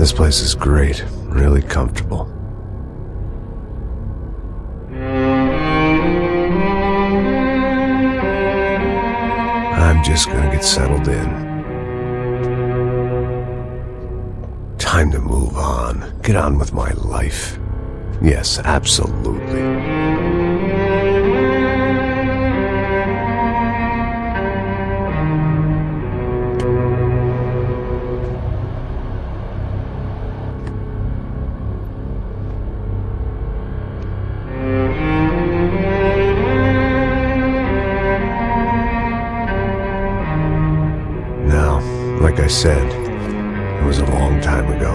This place is great, really comfortable. I'm just gonna get settled in. Time to move on. Get on with my life. Yes, absolutely. Now, like I said, it was a long time ago.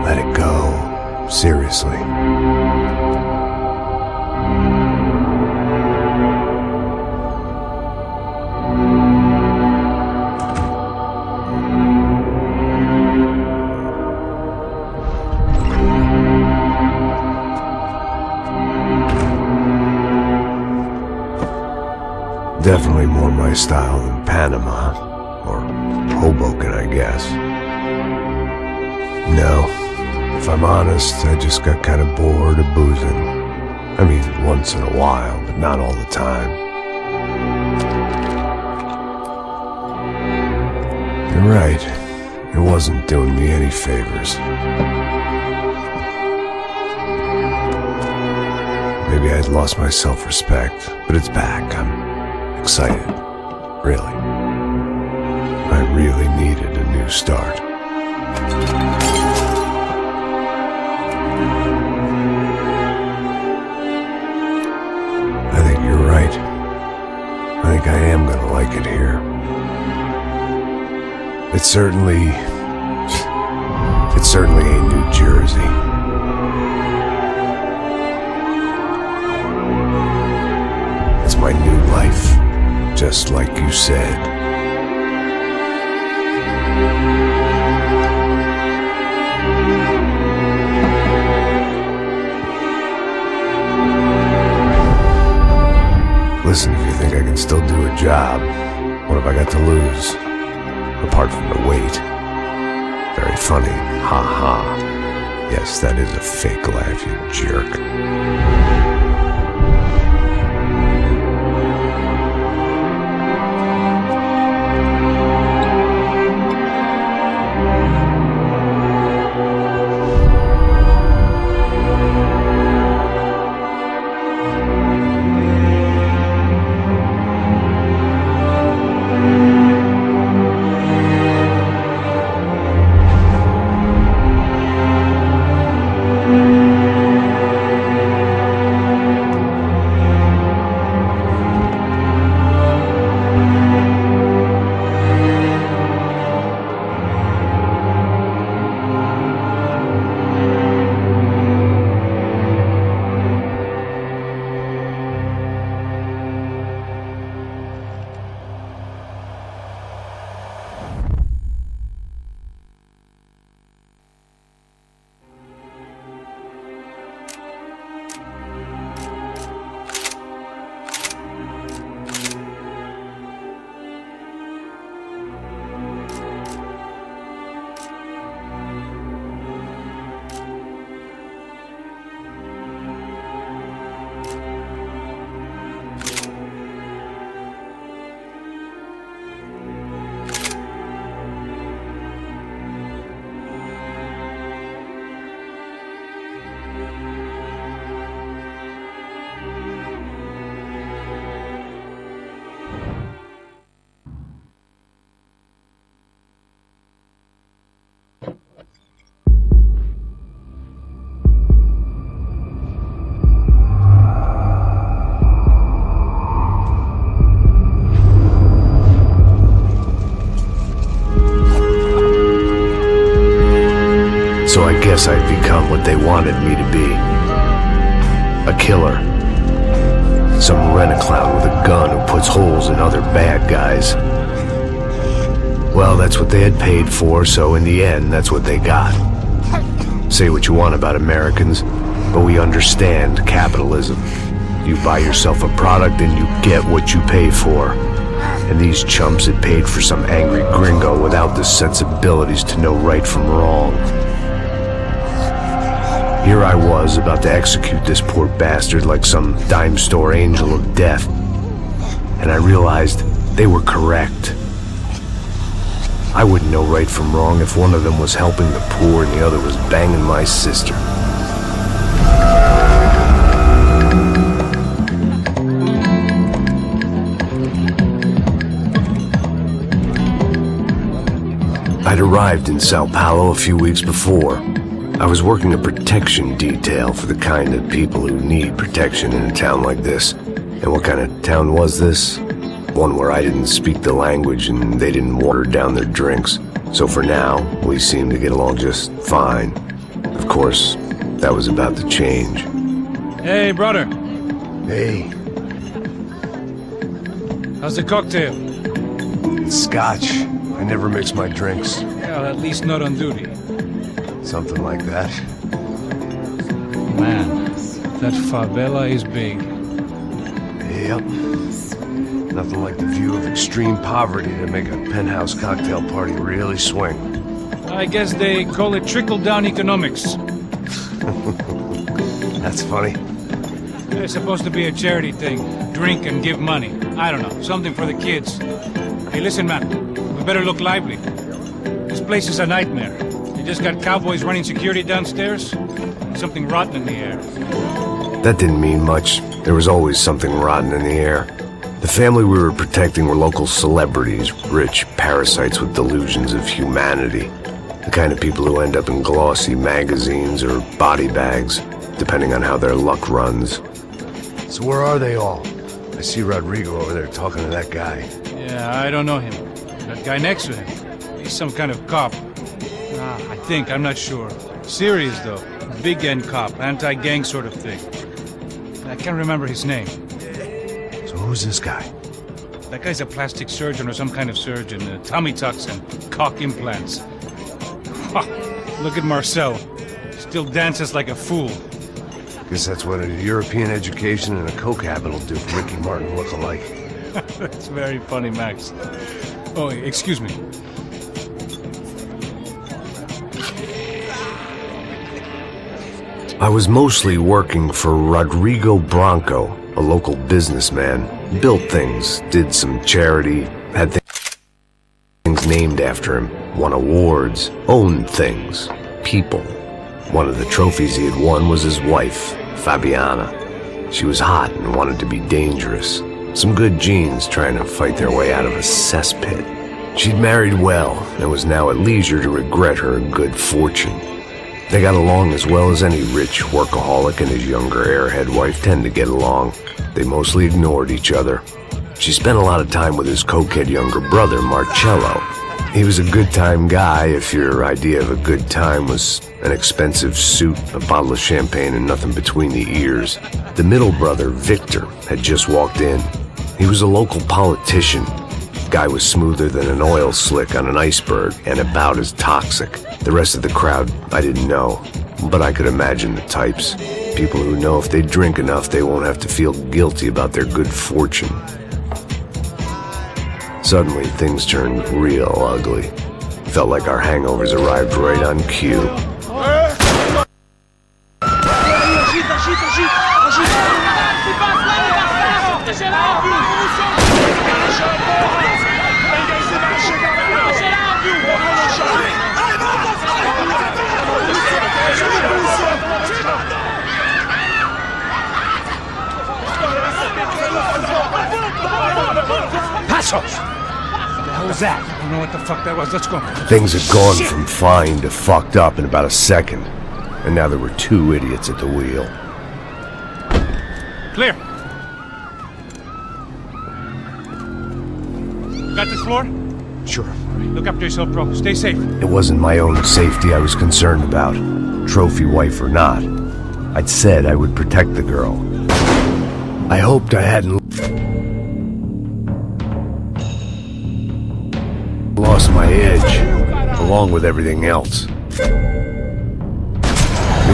Let it go. Seriously. Definitely more my style than Panama, or Hoboken, I guess. No, if I'm honest, I just got kind of bored of boozing. I mean, once in a while, but not all the time. You're right, it wasn't doing me any favors. Maybe I'd lost my self-respect, but it's back. I'm excited, really. I really needed a new start. I think you're right. I think I am gonna like it here. It certainly ain't New Jersey. It's my new life. Just like you said. Listen, if you think I can still do a job, what have I got to lose? Apart from the weight. Very funny. Ha ha. Yes, that is a fake laugh, you jerk. So I guess I've become what they wanted me to be. A killer. Some rent-a-clown with a gun who puts holes in other bad guys. Well, that's what they had paid for, so in the end, that's what they got. Say what you want about Americans, but we understand capitalism. You buy yourself a product and you get what you pay for. And these chumps had paid for some angry gringo without the sensibilities to know right from wrong. Here I was, about to execute this poor bastard like some dime store angel of death. And I realized they were correct. I wouldn't know right from wrong if one of them was helping the poor and the other was banging my sister. I'd arrived in Sao Paulo a few weeks before. I was working a protection detail for the kind of people who need protection in a town like this. And what kind of town was this? One where I didn't speak the language and they didn't water down their drinks. So for now, we seemed to get along just fine. Of course, that was about to change. Hey, brother. Hey. How's the cocktail? It's scotch. I never mix my drinks. Well, at least not on duty. Something like that. Man, that favela is big. Yep. Nothing like the view of extreme poverty to make a penthouse cocktail party really swing. I guess they call it trickle-down economics. That's funny. It's supposed to be a charity thing. Drink and give money. I don't know, something for the kids. Hey, listen, man. We better look lively. This place is a nightmare. You just got cowboys running security downstairs. Something rotten in the air. That didn't mean much. There was always something rotten in the air. The family we were protecting were local celebrities, rich parasites with delusions of humanity. The kind of people who end up in glossy magazines or body bags, depending on how their luck runs. So where are they all? I see Rodrigo over there talking to that guy. Yeah, I don't know him. That guy next to him. He's some kind of cop. I think, I'm not sure. Serious, though. Big end cop, anti-gang sort of thing. I can't remember his name. So who's this guy? That guy's a plastic surgeon or some kind of surgeon. Tummy tucks and cock implants. Look at Marcel. Still dances like a fool. Guess that's what a European education and a coke habit will do for Ricky Martin look-alike. That's very funny, Max. Oh, excuse me. I was mostly working for Rodrigo Branco, a local businessman. Built things, did some charity, had things named after him, won awards, owned things, people. One of the trophies he had won was his wife, Fabiana. She was hot and wanted to be dangerous. Some good genes trying to fight their way out of a cesspit. She'd married well and was now at leisure to regret her good fortune. They got along as well as any rich workaholic and his younger airhead wife tend to get along. They mostly ignored each other. She spent a lot of time with his cokehead younger brother, Marcello. He was a good-time guy if your idea of a good time was an expensive suit, a bottle of champagne, and nothing between the ears. The middle brother, Victor, had just walked in. He was a local politician. Guy was smoother than an oil slick on an iceberg and about as toxic. The rest of the crowd, I didn't know, but I could imagine the types. People who know if they drink enough, they won't have to feel guilty about their good fortune. Suddenly, things turned real ugly. Felt like our hangovers arrived right on cue. Passos! What the hell was that? I don't know what the fuck that was. Let's go. Things had gone from fine to fucked up in about a second. And now there were two idiots at the wheel. Clear. Got this floor? Sure. Look after yourself, bro. Stay safe. It wasn't my own safety I was concerned about. Trophy wife or not. I'd said I would protect the girl. I hoped I hadn't lost my edge, along with everything else. It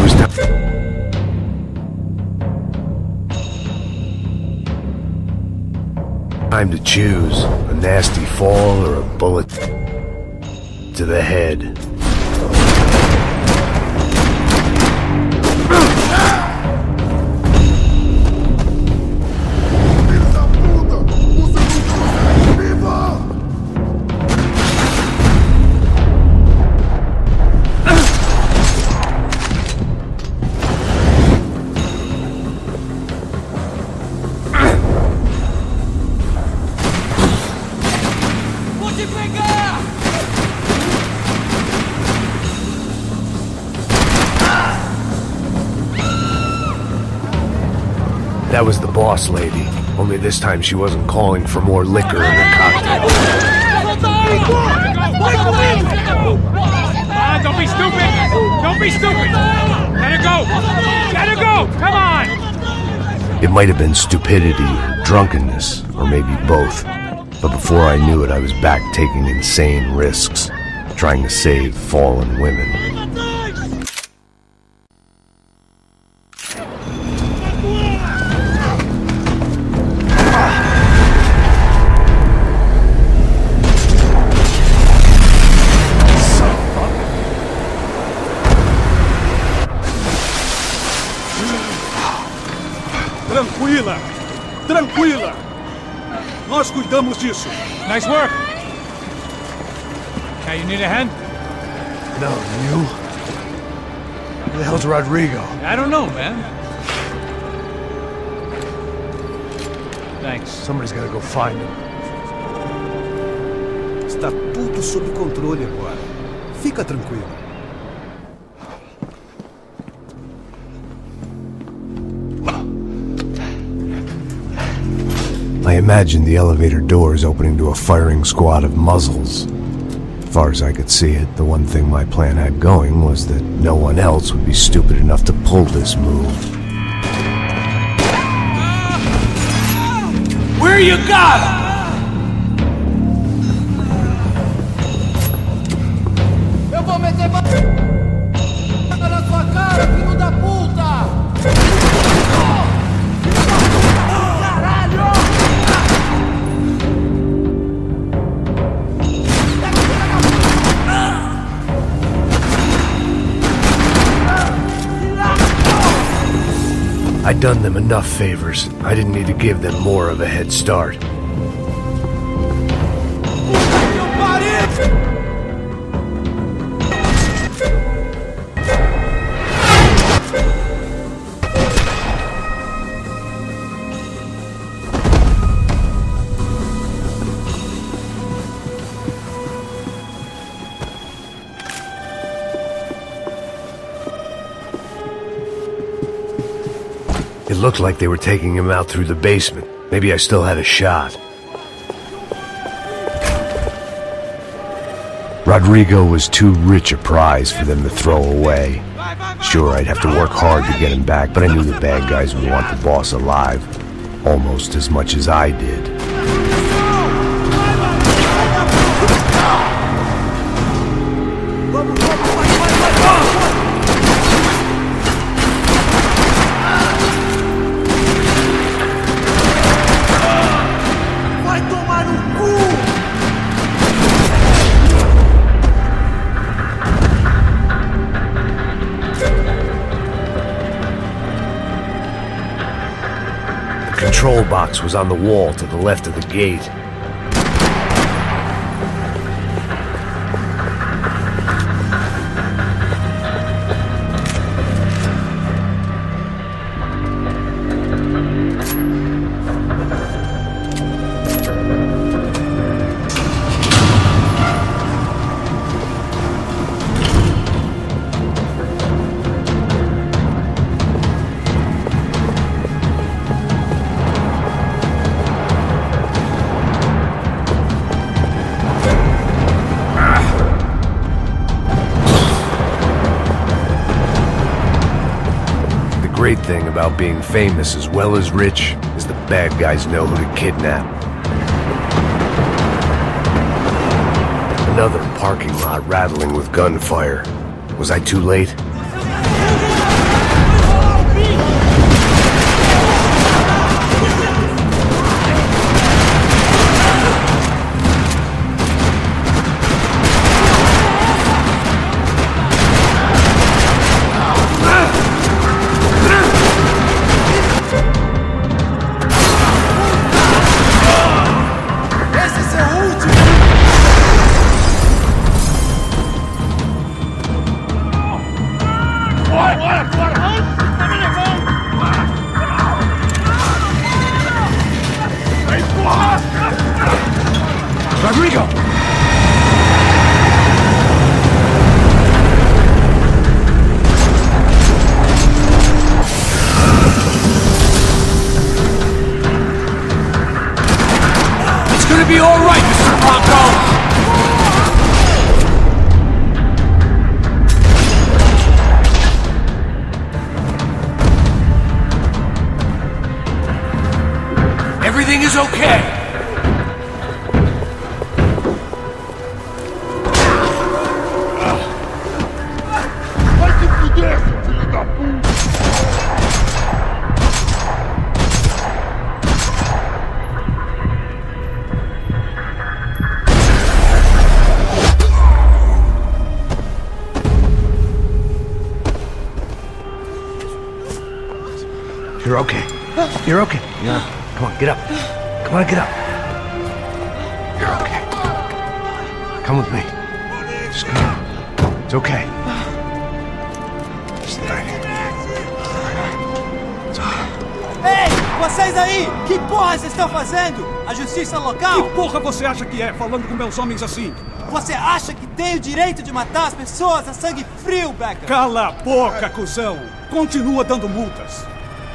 was Time to choose, a nasty fall or a bullet to the head. That was the boss lady, only this time she wasn't calling for more liquor in her cocktail. Don't be stupid! Don't be stupid! Let her go! Let her go! Come on! It might have been stupidity or drunkenness, or maybe both. But before I knew it, I was back taking insane risks, trying to save fallen women. Tranquila! Tranquila! Nós cuidamos disso. Nice work! Hey, you need a hand? No, you? Who the hell's Rodrigo? I don't know, man. Thanks. Somebody's gotta go find him. Está tudo sob controle agora. Fica tranquilo. I imagined the elevator doors opening to a firing squad of muzzles. As far as I could see it, the one thing my plan had going was that no one else would be stupid enough to pull this move. Where you got him? Eu vou meter na sua cara, filho da puta! I'd done them enough favors. I didn't need to give them more of a head start. It looked like they were taking him out through the basement. Maybe I still had a shot. Rodrigo was too rich a prize for them to throw away. Sure, I'd have to work hard to get him back, but I knew the bad guys would want the boss alive, almost as much as I did. The control box was on the wall to the left of the gate. The great thing about being famous as well as rich is the bad guys know who to kidnap. Another parking lot rattling with gunfire. Was I too late? Rodrigo! It's gonna be all right, Mr. Bronco! Everything is okay! Vai se fuder, seu filho da puta! You're okay. You're okay. Yeah. Come on, get up. Come on, get up. You're okay. Come with me. Just come on. It's okay. Stay right here. It's okay. Ei, vocês aí! Que porra vocês estão fazendo? A justiça local? Que porra você acha que é, falando com meus homens assim? Você acha que tem o direito de matar as pessoas a sangue frio, Becker? Cala a boca, cuzão! Continua dando multas.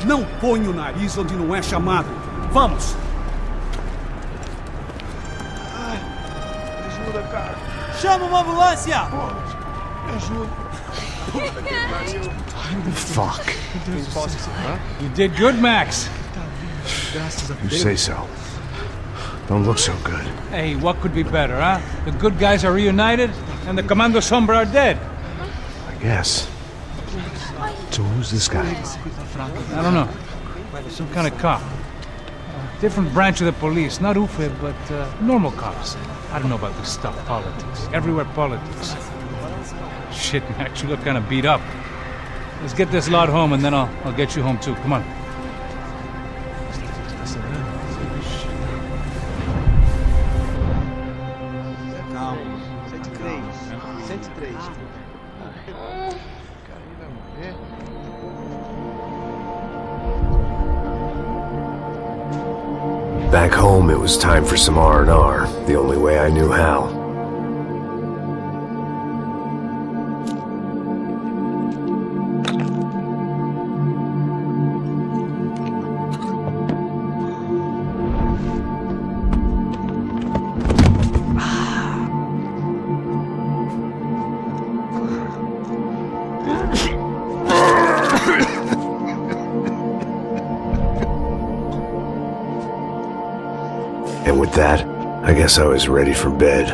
Não põe o nariz onde não é chamado. Vamos! Me ajuda, cara. Chama uma ambulância! Me ajuda. Puta que pariu. Fuck. You did good, Max. You say so. Don't look so good. Hey, what could be better, huh? The good guys are reunited, and the Commando Sombra are dead. I guess. So who's this guy? I don't know. Some kind of cop. Different branch of the police. Not UFE, but normal cops. I don't know about this stuff, politics. Everywhere politics. Shit, Max, you look kind of beat up. Let's get this lot home, and then I'll get you home too. Come on. Calma. 103. 103. Back home, it was time for some R&R, the only way I knew how. And with that, I guess I was ready for bed.